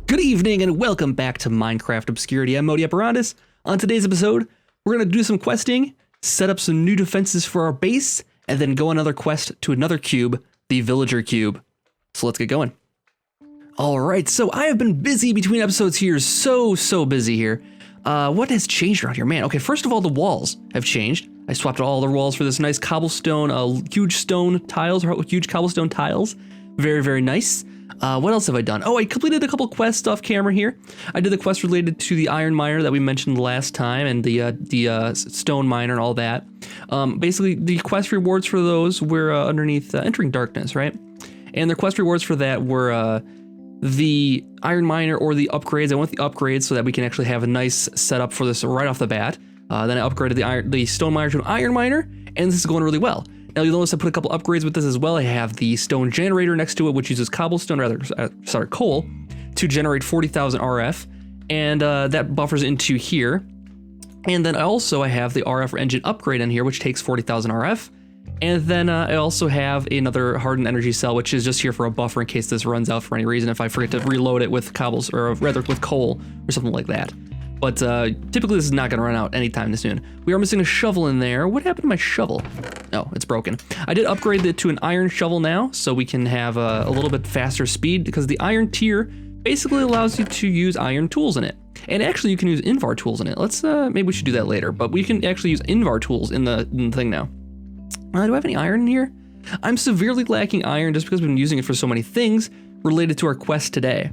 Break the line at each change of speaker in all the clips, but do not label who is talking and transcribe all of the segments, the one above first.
Good evening and welcome back to Minecraft Obscurity. I'm Modlist. On today's episode, we're going to do some questing, set up some new defenses for our base, and then go on another quest to another cube, the villager cube. So let's get going. Alright, so I have been busy between episodes here, so busy here. What has changed around here? Man, okay, first of all, the walls have changed. I swapped all the walls for this nice cobblestone, huge stone tiles, or huge cobblestone tiles. Very nice. What else have I done? Oh, I completed a couple quests off camera here. I did the quest related to the iron miner that we mentioned last time and the stone miner and all that. Basically, the quest rewards for those were underneath Entering Darkness, right? And the quest rewards for that were the iron miner or the upgrades. I want the upgrades so that we can actually have a nice setup for this right off the bat. Then I upgraded the stone miner to an iron miner, and this is going really well. Now you'll notice I put a couple upgrades with this as well. I have the stone generator next to it, which uses cobblestone, coal, to generate 40,000 RF, and that buffers into here. And then I have the RF engine upgrade in here, which takes 40,000 RF. And then I also have another hardened energy cell, which is just here for a buffer in case this runs out for any reason, if I forget to reload it with cobbles, or rather with coal or something like that. But typically this is not going to run out anytime soon. We are missing a shovel in there. What happened to my shovel? Oh, it's broken. I did upgrade it to an iron shovel now, so we can have a little bit faster speed, because the iron tier basically allows you to use iron tools in it. And actually you can use invar tools in it. Let's, maybe we should do that later, but we can actually use invar tools in the thing now. Do I have any iron in here? I'm severely lacking iron just because we've been using it for so many things related to our quest today.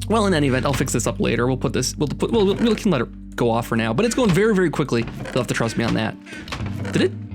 Well, in any event, I'll fix this up later. We'll can let it go off for now, but it's going very quickly. You'll have to trust me on that.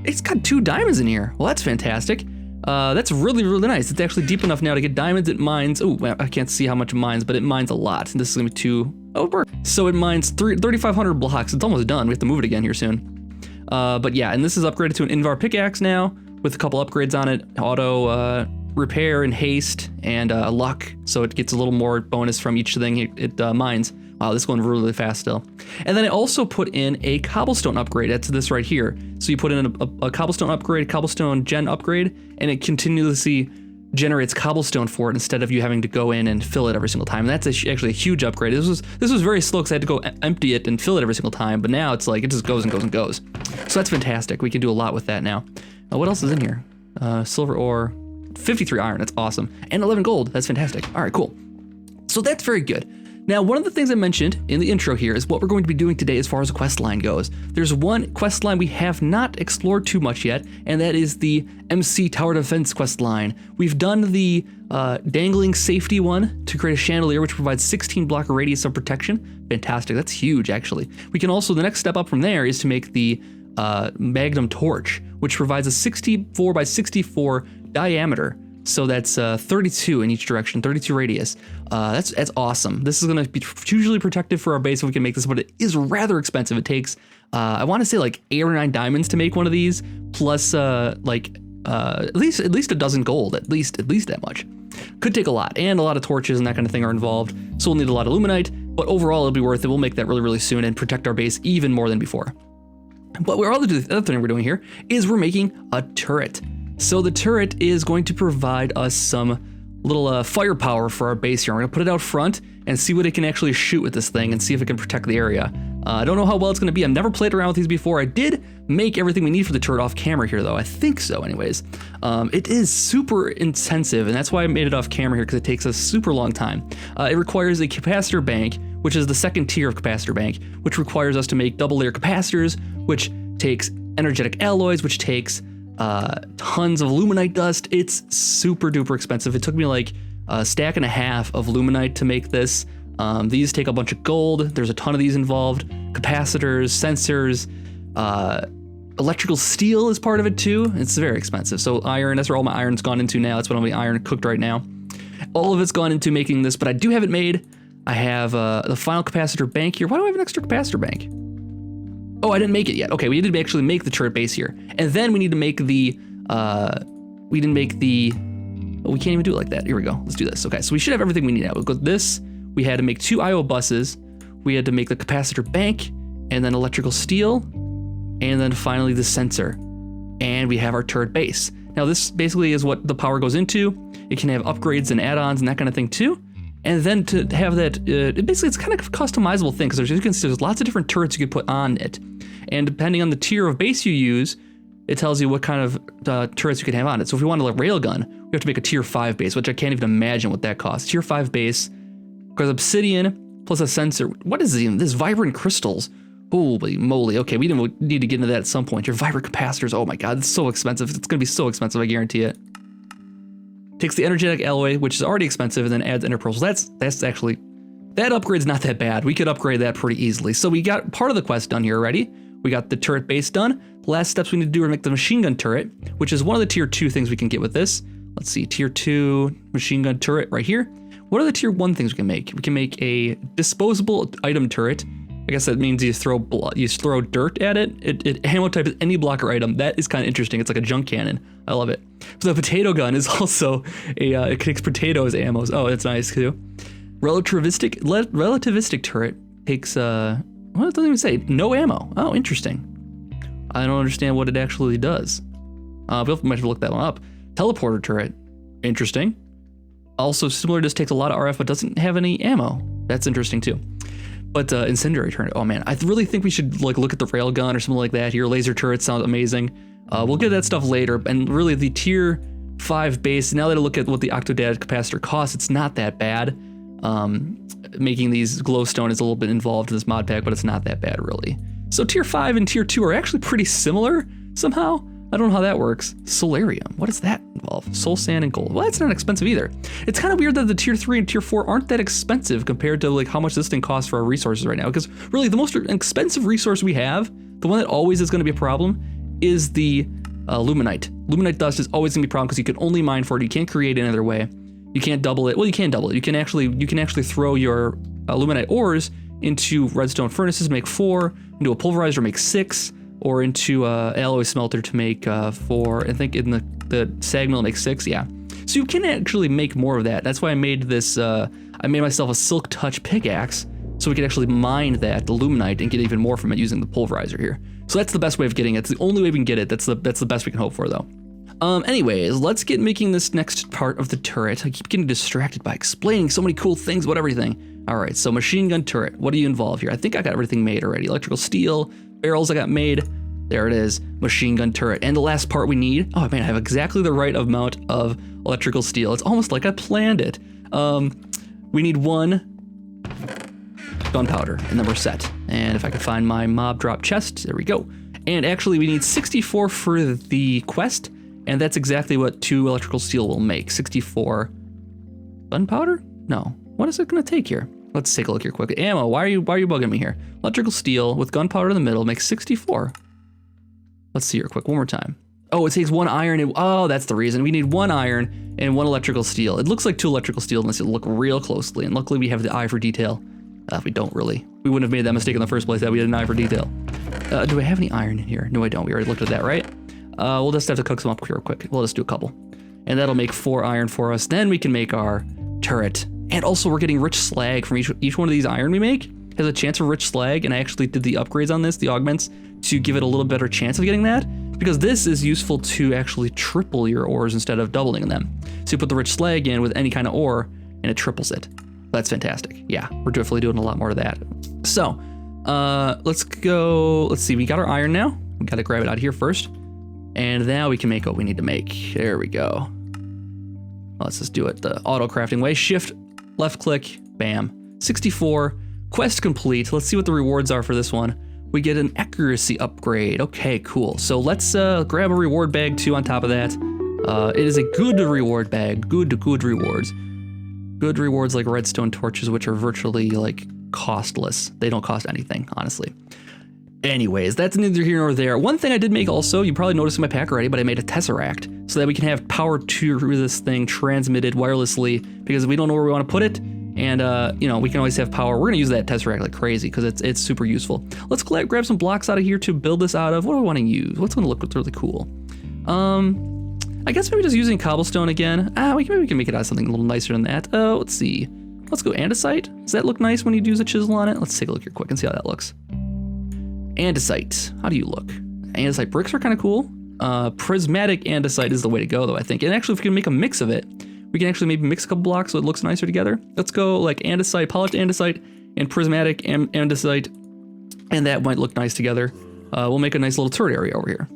It's got 2 diamonds in here. Well, that's fantastic. That's really nice. It's actually deep enough now to get diamonds. It mines, oh, I can't see how much it mines, but it mines a lot. This is gonna be so it mines 3,500 blocks. It's almost done. We have to move it again here soon. But yeah, and this is upgraded to an invar pickaxe now with a couple upgrades on it. Auto repair and haste and luck, so it gets a little more bonus from each thing it mines. Wow, this is going really fast still. And then I also put in a cobblestone upgrade. That's this right here. So you put in a cobblestone upgrade, cobblestone gen upgrade, and it continuously generates cobblestone for it instead of you having to go in and fill it every single time. And that's actually a huge upgrade. This was very slow because I had to go empty it and fill it every single time, but now it's like it just goes and goes. So that's fantastic. We can do a lot with that now. What else is in here? Silver ore, 53 iron, that's awesome. And 11 gold, that's fantastic. All right, cool. So that's very good. Now, one of the things I mentioned in the intro here is what we're going to be doing today as far as a quest line goes. There's one quest line we have not explored too much yet, and that is the MC Tower Defense quest line. We've done the dangling safety one to create a chandelier, which provides 16 block radius of protection. Fantastic, that's huge actually. We can also, the next step up from there is to make the Magnum Torch, which provides a 64 by 64 diameter. So that's 32 in each direction, 32 radius. That's awesome. This is gonna be hugely protective for our base if we can make this, but it is rather expensive. It takes, I wanna say like 8 or 9 diamonds to make one of these, plus at least a dozen gold, at least that much. Could take a lot, and a lot of torches and that kind of thing are involved. So we'll need a lot of luminite, but overall it'll be worth it. We'll make that really soon and protect our base even more than before. But the other thing we're doing here is we're making a turret. So the turret is going to provide us some little firepower for our base here. We're gonna put it out front and see what it can actually shoot with this thing and see if it can protect the area. I don't know how well it's gonna be. I've never played around with these before. I did make everything we need for the turret off camera here though. I think so anyways. It is super intensive, and that's why I made it off camera here, because it takes a super long time. It requires a capacitor bank, which is the second tier of capacitor bank, which requires us to make double layer capacitors, which takes energetic alloys, which takes tons of luminite dust. It's super duper expensive. It took me like a stack and a half of luminite to make this. These take a bunch of gold. There's a ton of these involved. Capacitors, sensors, electrical steel is part of it too. It's very expensive. So iron, that's where all my iron's gone into now. That's what all my iron cooked right now. All of it's gone into making this, but I do have it made. I have the final capacitor bank here. Why do I have an extra capacitor bank? Oh, I didn't make it yet. Okay, we need to actually make the turret base here. And then we need to make the, we can't even do it like that. Here we go, let's do this. Okay, so we should have everything we need now. We'll go this, we had to make 2 IO buses, we had to make the capacitor bank, and then electrical steel, and then finally the sensor. And we have our turret base. Now this basically is what the power goes into. It can have upgrades and add-ons and that kind of thing too. And then to have that, basically it's kind of a customizable thing, because you can see there's lots of different turrets you could put on it. And depending on the tier of base you use, it tells you what kind of turrets you can have on it. So if we want to like railgun, we have to make a tier 5 base, which I can't even imagine what that costs. Tier 5 base, because obsidian plus a sensor. What is even this? Vibrant crystals. Holy moly. Okay, we didn't need to get into that at some point. Your vibrant capacitors. Oh my god, it's so expensive. It's going to be so expensive, I guarantee it. Takes the energetic alloy, which is already expensive, and then adds interpearls. That's actually, that upgrade's not that bad. We could upgrade that pretty easily. So we got part of the quest done here already. We got the turret base done. The last steps we need to do are make the machine gun turret, which is one of the tier 2 things we can get with this. Let's see, tier 2 machine gun turret right here. What are the tier 1 things we can make? We can make a disposable item turret. I guess that means you throw dirt at it. It ammo type is any blocker item. That is kind of interesting. It's like a junk cannon. I love it. So the potato gun is also it takes potato as ammo. Oh, that's nice too. Relativistic turret takes well, it doesn't even say no ammo. Oh, interesting. I don't understand what it actually does. We'll might have to look that one up. Teleporter turret, interesting. Also similar, just takes a lot of RF but doesn't have any ammo. That's interesting too. But incendiary turret, oh man, I really think we should like look at the railgun or something like that here. Laser turret sounds amazing. We'll get that stuff later. And really the tier 5 base, now that I look at what the octodad capacitor costs, it's not that bad. Making these glowstone is a little bit involved in this mod pack, but it's not that bad really. So tier 5 and tier 2 are actually pretty similar somehow. I don't know how that works. Solarium, what does that involve? Soul sand and gold. Well, that's not expensive either. It's kind of weird that the tier 3 and tier 4 aren't that expensive compared to like how much this thing costs for our resources right now. Because really the most expensive resource we have, the one that always is going to be a problem, is the luminite. Luminite dust is always going to be a problem because you can only mine for it. You can't create any other way. You can't double it. Well, you can double it. You can actually throw your luminite ores into redstone furnaces, make 4, into a pulverizer, make 6, or into alloy smelter to make 4. I think in the sag mill makes 6. Yeah. So you can actually make more of that. That's why I made this. I made myself a silk touch pickaxe so we could actually mine that the luminite and get even more from it using the pulverizer here. So that's the best way of getting it. It's the only way we can get it. That's the best we can hope for though. Anyways, let's get making this next part of the turret. I keep getting distracted by explaining so many cool things about everything. All right, so machine gun turret. What do you involve here? I think I got everything made already. Electrical steel, barrels I got made. There it is, machine gun turret. And the last part we need, oh man, I have exactly the right amount of electrical steel. It's almost like I planned it. We need 1 gunpowder, and then we're set. And if I can find my mob drop chest, there we go. And actually we need 64 for the quest, and that's exactly what 2 electrical steel will make. 64 gunpowder? No, what is it gonna take here? Let's take a look here quick. Ammo, why are you bugging me here? Electrical steel with gunpowder in the middle makes 64. Let's see here quick, one more time. Oh, it takes 1 iron, oh, that's the reason. We need 1 iron and 1 electrical steel. It looks like 2 electrical steel unless you look real closely, and luckily we have the eye for detail. We don't really. We wouldn't have made that mistake in the first place that we had an eye for detail. Do I have any iron in here? No, I don't. We already looked at that, right? We'll just have to cook some up real quick. We'll just do a couple. And that'll make 4 iron for us. Then we can make our turret. And also we're getting rich slag from each one of these iron we make has a chance of rich slag, and I actually did the upgrades on this, the augments, to give it a little better chance of getting that, because this is useful to actually triple your ores instead of doubling them. So you put the rich slag in with any kind of ore, and it triples it. That's fantastic. Yeah, we're definitely doing a lot more of that. So, let's go, let's see, we got our iron now. We gotta grab it out of here first. And now we can make what we need to make. There we go. Let's just do it the auto crafting way. Shift, left click, bam. 64, quest complete. Let's see what the rewards are for this one. We get an accuracy upgrade. Okay, cool. So let's grab a reward bag too on top of that. It is a good reward bag, good rewards. Good rewards like redstone torches, which are virtually like costless. They don't cost anything, honestly. Anyways, that's neither here nor there. One thing I did make also, you probably noticed in my pack already, but I made a tesseract so that we can have power to this thing transmitted wirelessly, because we don't know where we want to put it. And, you know, we can always have power. We're going to use that tesseract like crazy because it's super useful. Let's grab some blocks out of here to build this out of. What do I want to use? What's going to look really cool? I guess maybe just using cobblestone again. Maybe we can make it out of something a little nicer than that. Let's see. Let's go andesite. Does that look nice when you use a chisel on it? Let's take a look here quick and see how that looks. Andesite. How do you look? Andesite bricks are kind of cool. Prismatic andesite is the way to go, though, I think. And actually, if we can make a mix of it, We can actually maybe mix a couple blocks so it looks nicer together. Let's go like andesite, polished andesite, and prismatic andesite, and that might look nice together. We'll make a nice little turret area over here.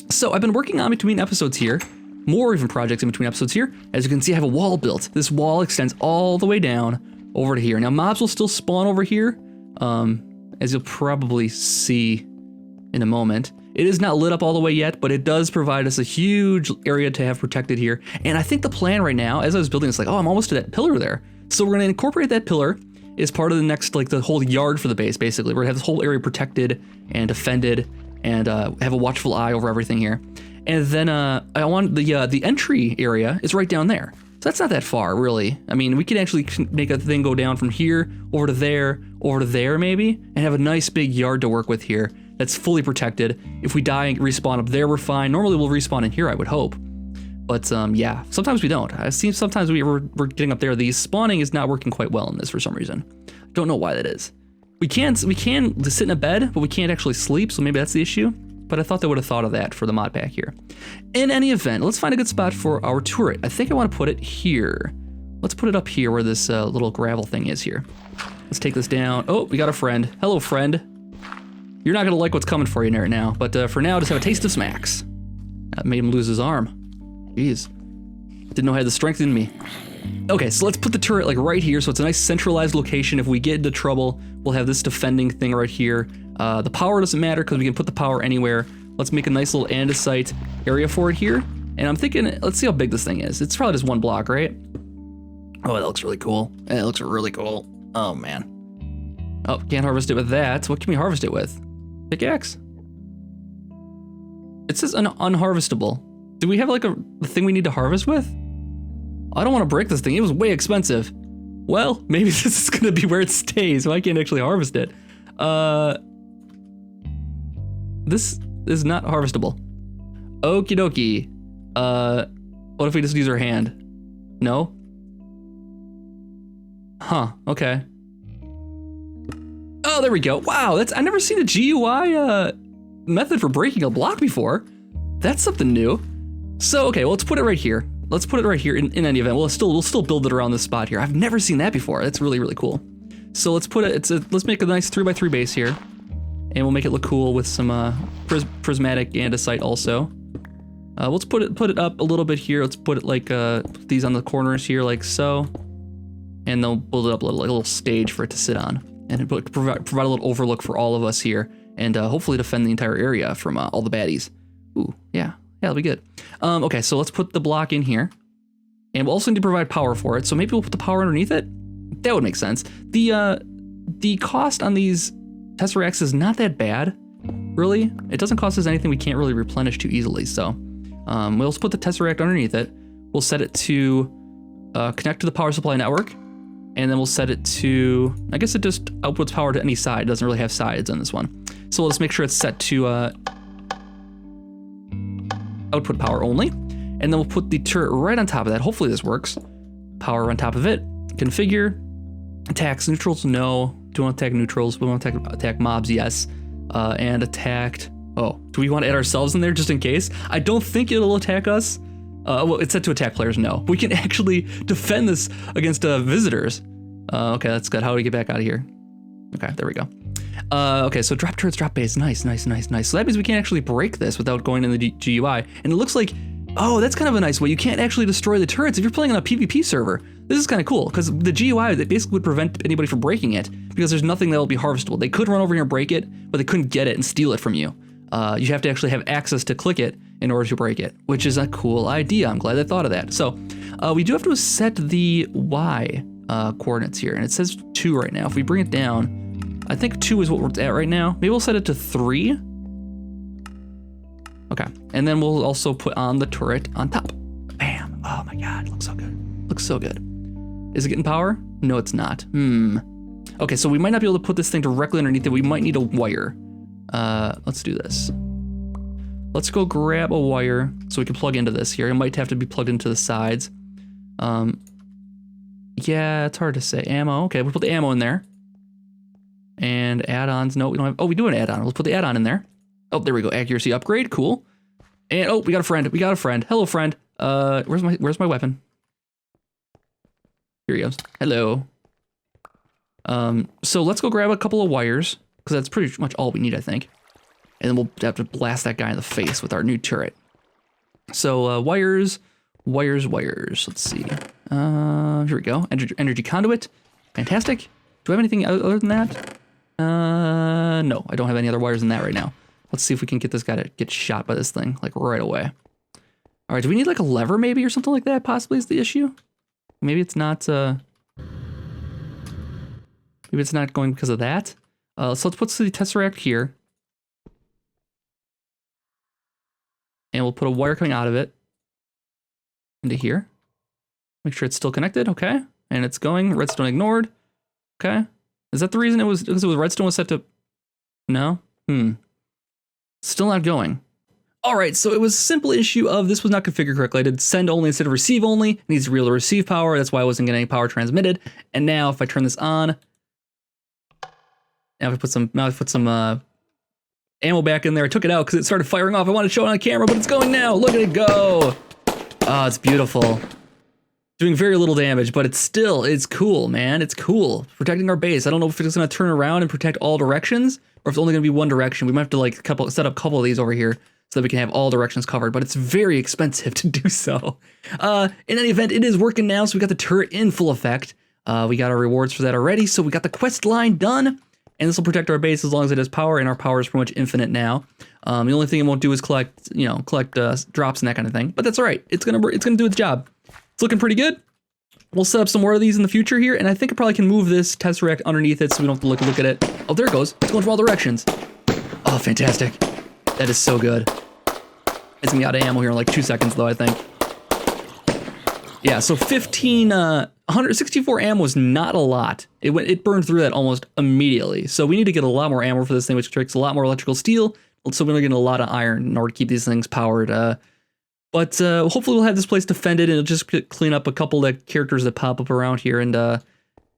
So I've been working on between episodes here, more even projects in between episodes here. As you can see, I have a wall built. This wall extends all the way down over to here. Now mobs will still spawn over here, as you'll probably see in a moment. It is not lit up all the way yet, but it does provide us a huge area to have protected here. And I think the plan right now, as I was building, it's like, oh, I'm almost to that pillar there. So we're gonna incorporate that pillar as part of the next, like the whole yard for the base, basically. We're gonna have this whole area protected and defended and have a watchful eye over everything here. And then I want the entry area is right down there. So that's not that far, really. I mean, we can actually make a thing go down from here over to there maybe, and have a nice big yard to work with here that's fully protected. If we die and respawn up there, we're fine. Normally we'll respawn in here, I would hope. But yeah, sometimes we don't. I've seen sometimes we're getting up there. The spawning is not working quite well in this for some reason. Don't know why that is. We can sit in a bed, but we can't actually sleep, so maybe that's the issue. But I thought they would have thought of that for the mod pack here. In any event, let's find a good spot for our turret. I think I want to put it here. Let's put it up here where this little gravel thing is here. Let's take this down. Oh, we got a friend. Hello, friend. You're not gonna like what's coming for you right now, but for now, just have a taste of smacks. That made him lose his arm. Jeez. Didn't know I had the strength in me. Okay, so let's put the turret like right here, so it's a nice centralized location. If we get into trouble, we'll have this defending thing right here. The power doesn't matter because we can put the power anywhere. Let's make a nice little andesite area for it here. And I'm thinking, let's see how big this thing is. It's probably just one block, right? Oh, that looks really cool. It looks really cool. Oh, man. Oh, can't harvest it with that. What can we harvest it with? Pickaxe? It says unharvestable. Do we have like a thing we need to harvest with? I don't want to break this thing. It was way expensive. Well, maybe this is going to be where it stays, so I can't actually harvest it. This is not harvestable. Okie dokie. What if we just use our hand? No? Huh, okay. Oh, there we go. Wow, I've never seen a GUI method for breaking a block before. That's something new. So, okay, well, let's put it right here. Let's put it right here in any event. We'll still build it around this spot here. I've never seen that before. That's really, really cool. So let's put it, let's make a nice 3x3 base here. And we'll make it look cool with some prismatic andesite also. Let's put it up a little bit here. Let's put it like these on the corners here, like so. And they'll build it up like a little stage for it to sit on. And provide a little overlook for all of us here. And hopefully defend the entire area from all the baddies. Ooh, yeah, that'll be good. Okay, so let's put the block in here. And we'll also need to provide power for it. So maybe we'll put the power underneath it. That would make sense. The cost on these Tesseracts is not that bad, really. It doesn't cost us anything we can't really replenish too easily. So we'll put the Tesseract underneath it. We'll set it to connect to the power supply network. And then we'll set it to, I guess it just outputs power to any side. It doesn't really have sides on this one. So let's make sure it's set to output power only. And then we'll put the turret right on top of that. Hopefully this works. Power on top of it. Configure. Attacks neutrals, no. Do we want to attack neutrals? We want to attack mobs, yes. And attacked. Oh, do we want to add ourselves in there just in case? I don't think it'll attack us. Well, it's set to attack players, no. We can actually defend this against visitors. Okay, that's good. How do we get back out of here? Okay, there we go. Okay, so drop turrets, drop base. Nice, nice, nice, nice. So that means we can't actually break this without going in the GUI. And it looks like, oh, that's kind of a nice way. You can't actually destroy the turrets if you're playing on a PvP server. This is kind of cool because the GUI that basically would prevent anybody from breaking it because there's nothing that will be harvestable. They could run over here and break it, but they couldn't get it and steal it from you. You have to actually have access to click it in order to break it, which is a cool idea. I'm glad I thought of that. So we do have to set the Y coordinates here, and it says 2 right now. If we bring it down, I think 2 is what we're at right now. Maybe we'll set it to 3. Okay, and then we'll also put on the turret on top. Bam! Oh my God, looks so good. Looks so good. Is it getting power? No, it's not. Okay, so we might not be able to put this thing directly underneath it. We might need a wire. Let's do this. Let's go grab a wire so we can plug into this here. It might have to be plugged into the sides. Yeah, it's hard to say. Ammo. Okay, we'll put the ammo in there. And add-ons. No, we don't have. Oh, we do an add-on. Let's put the add-on in there. Oh, there we go. Accuracy upgrade. Cool. And oh, we got a friend. We got a friend. Hello, friend. Where's my weapon? Here he goes. Hello. So let's go grab a couple of wires, because that's pretty much all we need, I think. And then we'll have to blast that guy in the face with our new turret. So wires. Let's see. Here we go. Energy conduit. Fantastic. Do I have anything other than that? No, I don't have any other wires than that right now. Let's see if we can get this guy to get shot by this thing, like right away. All right, do we need like a lever maybe or something like that possibly is the issue? Maybe it's not, maybe it's not going because of that. So let's put the tesseract here. And we'll put a wire coming out of it into here. Make sure it's still connected, okay. And it's going, redstone ignored, okay. Is that the reason it was, because it was redstone was set to, no? Still not going. All right, so it was a simple issue of this was not configured correctly. I did send only instead of receive only. It needs to be able to receive power. That's why I wasn't getting any power transmitted. And now if I turn this on, now if I put some ammo back in there. I took it out because it started firing off. I wanted to show it on camera, but it's going now. Look at it go. Oh, it's beautiful. Doing very little damage, but it's cool, man. It's cool. Protecting our base. I don't know if it's going to turn around and protect all directions, or if it's only going to be one direction. We might have to like set up a couple of these over here so that we can have all directions covered, but it's very expensive to do so. In any event, it is working now, so we got the turret in full effect. We got our rewards for that already, so we got the quest line done, and this will protect our base as long as it has power, and our power is pretty much infinite now. The only thing it won't do is collect drops and that kind of thing, but that's all right. It's gonna do its job. It's looking pretty good. We'll set up some more of these in the future here, and I think I probably can move this tesseract underneath it so we don't have to look at it. Oh, there it goes. It's going from all directions. Oh, fantastic. That is so good. It's gonna be out of ammo here in like 2 seconds, though, I think. Yeah, so 164 ammo is not a lot. It burned through that almost immediately. So we need to get a lot more ammo for this thing, which takes a lot more electrical steel. So we're gonna get a lot of iron in order to keep these things powered. But hopefully we'll have this place defended, and it'll just clean up a couple of characters that pop up around here, and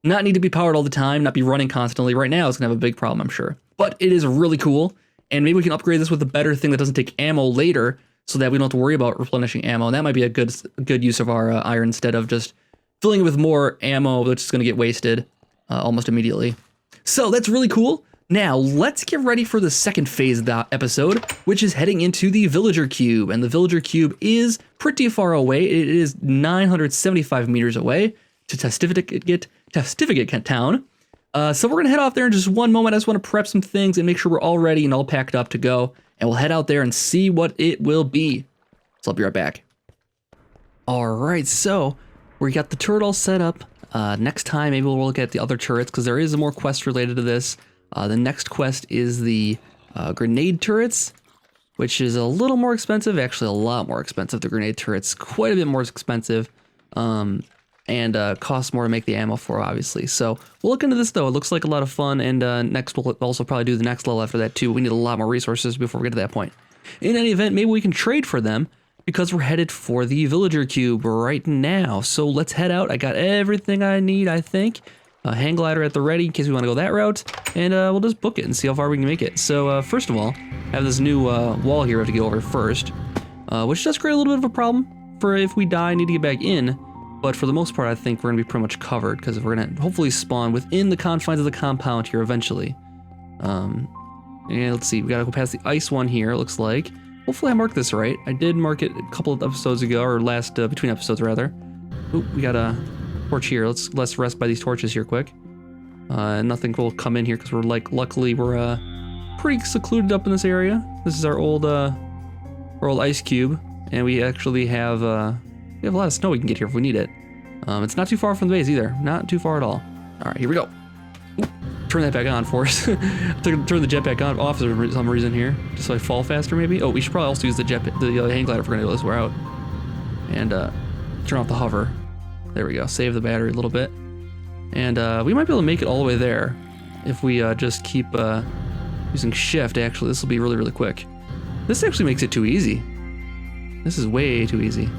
not need to be powered all the time, not be running constantly. Right now it's gonna have a big problem, I'm sure. But it is really cool, and maybe we can upgrade this with a better thing that doesn't take ammo later, so that we don't have to worry about replenishing ammo. And that might be a good use of our iron instead of just filling it with more ammo, which is gonna get wasted almost immediately. So that's really cool. Now, let's get ready for the second phase of the episode, which is heading into the Villager Cube. And the Villager Cube is pretty far away. It is 975 meters away to Testificate Town. So we're going to head off there in just one moment. I just want to prep some things and make sure we're all ready and all packed up to go. And we'll head out there and see what it will be. So I'll be right back. All right, so we got the turret all set up. Next time, maybe we'll look at the other turrets, because there is more quest related to this. The next quest is the grenade turrets, which is a little more expensive, actually a lot more expensive. The grenade turrets, quite a bit more expensive, and costs more to make the ammo for, obviously. So we'll look into this, though. It looks like a lot of fun, and next we'll also probably do the next level after that, too. We need a lot more resources before we get to that point. In any event, maybe we can trade for them, because we're headed for the Villager Cube right now. So let's head out. I got everything I need, I think. Hang glider at the ready in case we want to go that route, and we'll just book it and see how far we can make it. So first of all, I have this new wall here we have to get over first, which does create a little bit of a problem for if we die and need to get back in, but for the most part I think we're going to be pretty much covered, because we're going to hopefully spawn within the confines of the compound here eventually. And let's see, we got to go past the ice one here, it looks like. Hopefully I marked this right. I did mark it a couple of episodes ago, or last, between episodes rather. Oop, we got a torch here. Let's rest by these torches here quick. Nothing will come in here because we're luckily we're pretty secluded up in this area. This is our old ice cube, and we actually have a lot of snow we can get here if we need it. It's not too far from the base either. Not too far at all. All right, here we go. Ooh, turn that back on for us. Turn the jetpack on off for some reason here, just so I fall faster maybe. Oh, we should probably also use the hang glider if we're gonna go this way out, and turn off the hover. There we go, save the battery a little bit. And we might be able to make it all the way there if we just keep using shift. Actually, this will be really, really quick. This actually makes it too easy. This is way too easy.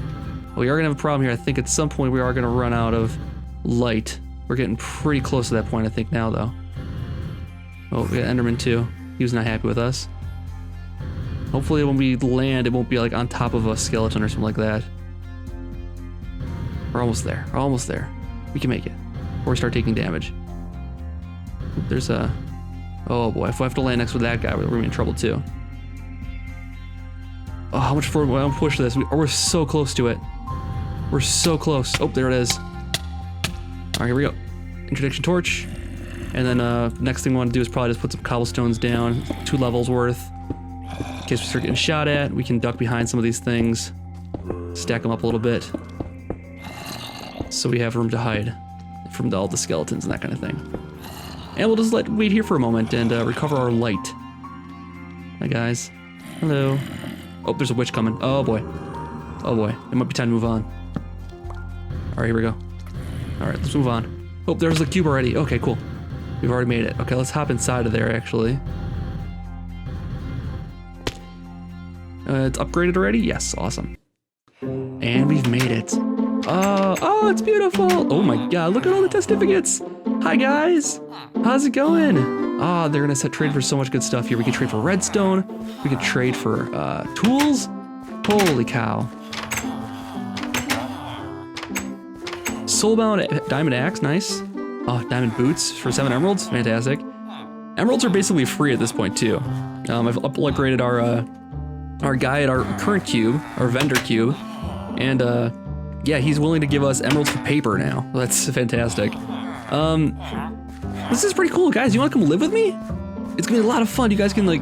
We are gonna have a problem here. I think at some point we are gonna run out of light. We're getting pretty close to that point, I think, now, though. Oh, we got Enderman too. He was not happy with us. Hopefully when we land, it won't be like on top of a skeleton or something like that. We're almost there. We're almost there. We can make it. Or we start taking damage. There's a... Oh boy, if I have to land next to that guy, we're gonna be in trouble too. Oh, how much forward? I'll push this. We're so close to it. We're so close. Oh, there it is. All right, here we go. Interdiction torch. And then next thing we want to do is probably just put some cobblestones down. 2 levels worth. In case we start getting shot at, we can duck behind some of these things. Stack them up a little bit. So we have room to hide from all the skeletons and that kind of thing. And we'll just wait here for a moment and recover our light. Hi guys. Hello. Oh, there's a witch coming. Oh boy. Oh boy. It might be time to move on. Alright, here we go. Alright, let's move on. Oh, there's the cube already. Okay, cool. We've already made it. Okay, let's hop inside of there actually. It's upgraded already? Yes, awesome. And we've made it. Oh, it's beautiful. Oh my god, look at all the testificates. Hi guys. How's it going? Ah, they're gonna trade for so much good stuff here. We can trade for redstone. We can trade for tools. Holy cow. Soulbound diamond axe, nice. Oh, diamond boots for 7 emeralds, fantastic. Emeralds are basically free at this point too. I've upgraded our guy at our current cube, our vendor cube, and yeah, he's willing to give us emeralds for paper now. That's fantastic. This is pretty cool, guys. You want to come live with me? It's gonna be a lot of fun. You guys can like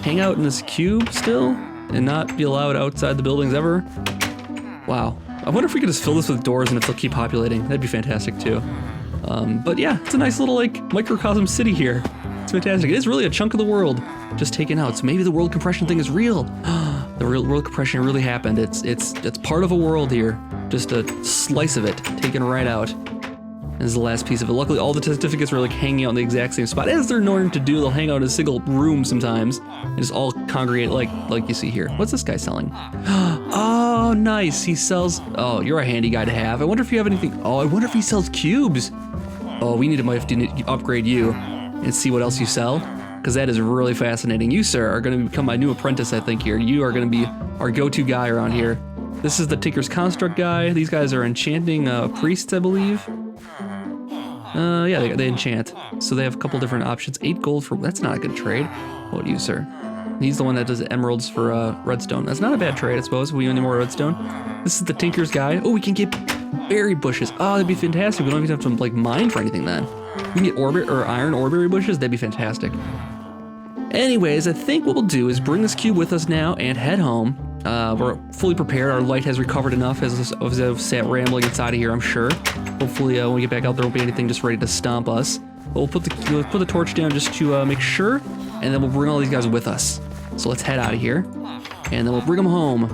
hang out in this cube still and not be allowed outside the buildings ever. Wow. I wonder if we could just fill this with doors and if they'll keep populating. That'd be fantastic too. But yeah, it's a nice little like microcosm city here. It's fantastic. It is really a chunk of the world just taken out. So maybe the world compression thing is real. The real world compression really happened. It's part of a world here. Just a slice of it taken right out. This is the last piece of it. Luckily, all the certificates were like hanging out in the exact same spot, as they're known to do. They'll hang out in a single room sometimes and just all congregate like you see here. What's this guy selling? Oh, nice. He sells. Oh, you're a handy guy to have. I wonder if you have anything. Oh, I wonder if he sells cubes. Oh, we might have to upgrade you and see what else you sell, because that is really fascinating. You, sir, are going to become my new apprentice, I think. Here, you are going to be our go-to guy around here. This is the Tinker's Construct guy. These guys are enchanting priests, I believe. Yeah, they enchant. So they have a couple different options. 8 gold for... That's not a good trade. What do you, sir? He's the one that does emeralds for redstone. That's not a bad trade, I suppose. We need more redstone. This is the Tinker's guy. Oh, we can get berry bushes. Oh, that'd be fantastic. We don't even have to like mine for anything then. We can get iron ore berry bushes. That'd be fantastic. Anyways, I think what we'll do is bring this cube with us now and head home. We're fully prepared. Our light has recovered enough as I've sat rambling inside of here, I'm sure. Hopefully, when we get back out, there won't be anything just ready to stomp us. But we'll put the torch down just to make sure, and then we'll bring all these guys with us. So let's head out of here, and then we'll bring them home.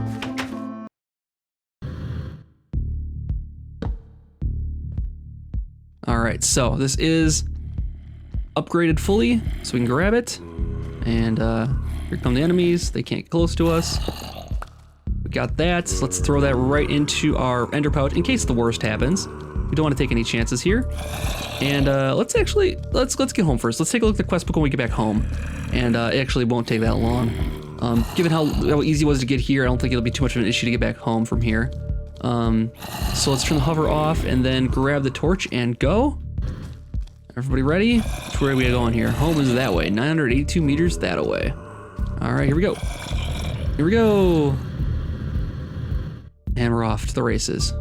All right, so this is upgraded fully, so we can grab it. And here come the enemies. They can't get close to us. We got that. So let's throw that right into our ender pouch in case the worst happens. We don't want to take any chances here. And let's get home first. Let's take a look at the quest book when we get back home. And it actually won't take that long. Given how easy it was to get here, I don't think it'll be too much of an issue to get back home from here. So let's turn the hover off and then grab the torch and go. Everybody ready? Where are we going here? Home is that way. 982 meters that way. All right, here we go. Here we go. And we're off to the races.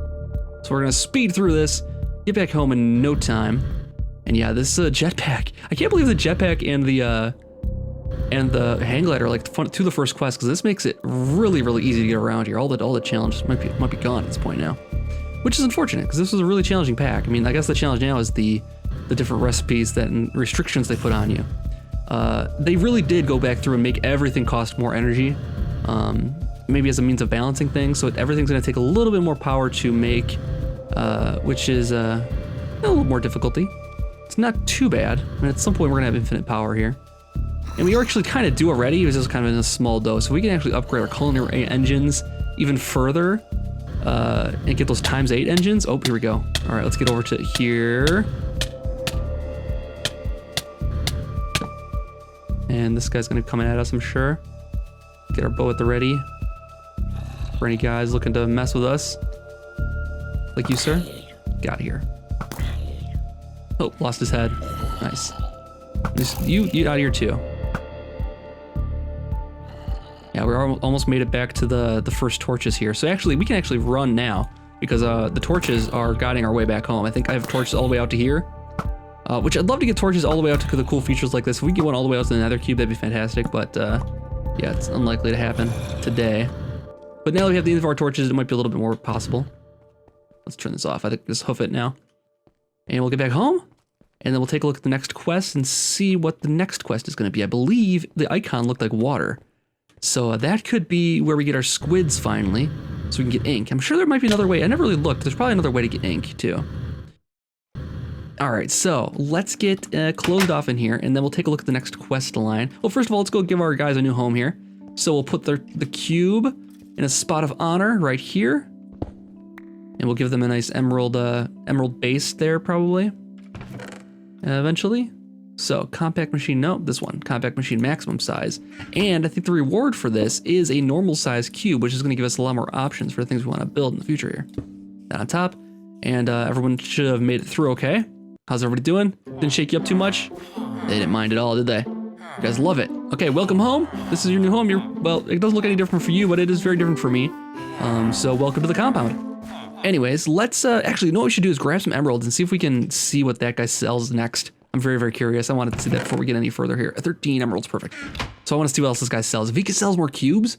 So we're gonna speed through this, get back home in no time. And yeah, this is a jetpack. I can't believe the jetpack and the hang glider are like to the first quest, because this makes it really, really easy to get around here. All the challenges might be gone at this point now, which is unfortunate because this was a really challenging pack. I mean, I guess the challenge now is the different recipes and restrictions they put on you. They really did go back through and make everything cost more energy, maybe as a means of balancing things. So everything's going to take a little bit more power to make, which is a little more difficulty. It's not too bad. I mean, at some point we're going to have infinite power here. And we actually kind of do already. It was just kind of in a small dose. So we can actually upgrade our culinary engines even further and get those ×8 engines. Oh, here we go. All right, let's get over to here. And this guy's gonna be coming at us, I'm sure. Get our bow at the ready for any guys looking to mess with us. Like you, sir. Got here. Oh, lost his head. Nice. Just you out of here too. Yeah, we almost made it back to the first torches here. So actually, we can actually run now because the torches are guiding our way back home. I think I have torches all the way out to here, which I'd love to get torches all the way out to the cool features like this. If we can get one all the way out to the nether cube, that'd be fantastic. But yeah, it's unlikely to happen today. But now that we have the end of our torches, it might be a little bit more possible. Let's turn this off. I think just hoof it now. And we'll get back home. And then we'll take a look at the next quest and see what the next quest is going to be. I believe the icon looked like water. So that could be where we get our squids finally. So we can get ink. I'm sure there might be another way. I never really looked. There's probably another way to get ink too. All right, so let's get closed off in here. And then we'll take a look at the next quest line. Well, first of all, let's go give our guys a new home here. So we'll put the cube in a spot of honor right here. And we'll give them a nice emerald base there probably. Eventually. So compact machine, no, this one, compact machine maximum size. And I think the reward for this is a normal size cube, which is going to give us a lot more options for things we want to build in the future here. That on top. And everyone should have made it through okay. How's everybody doing? Didn't shake you up too much? They didn't mind at all, did they? You guys love it. Okay, welcome home. This is your new home. Well, it doesn't look any different for you, but it is very different for me. So welcome to the compound. Anyways, let's actually, you know what we should do is grab some emeralds and see if we can see what that guy sells next. I'm very, very curious. I wanted to see that before we get any further here. 13 emeralds, perfect. So I want to see what else this guy sells. If he sells more cubes,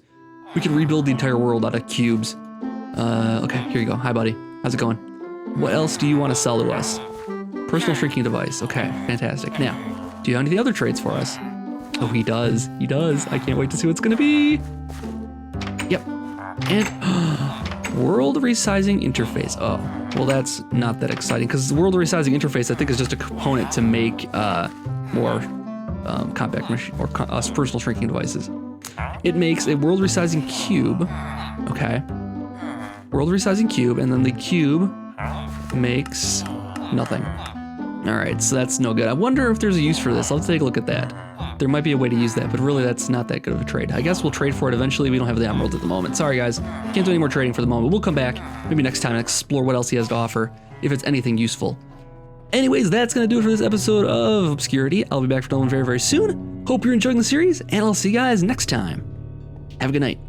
we can rebuild the entire world out of cubes. Okay, here you go. Hi, buddy. How's it going? What else do you want to sell to us? Personal shrinking device. Okay, fantastic. Now, do you have any other trades for us? Oh, he does. He does. I can't wait to see what's going to be. Yep. And world resizing interface. Oh, well, that's not that exciting because the world resizing interface, I think, is just a component to make more compact machine or personal shrinking devices. It makes a world resizing cube. Okay. World resizing cube, and then the cube makes nothing. All right, so that's no good. I wonder if there's a use for this. Let's take a look at that. There might be a way to use that, but really that's not that good of a trade. I guess we'll trade for it eventually. We don't have the emeralds at the moment. Sorry, guys. Can't do any more trading for the moment. We'll come back maybe next time and explore what else he has to offer, if it's anything useful. Anyways, that's going to do it for this episode of Obscurity. I'll be back for another one very, very soon. Hope you're enjoying the series, and I'll see you guys next time. Have a good night.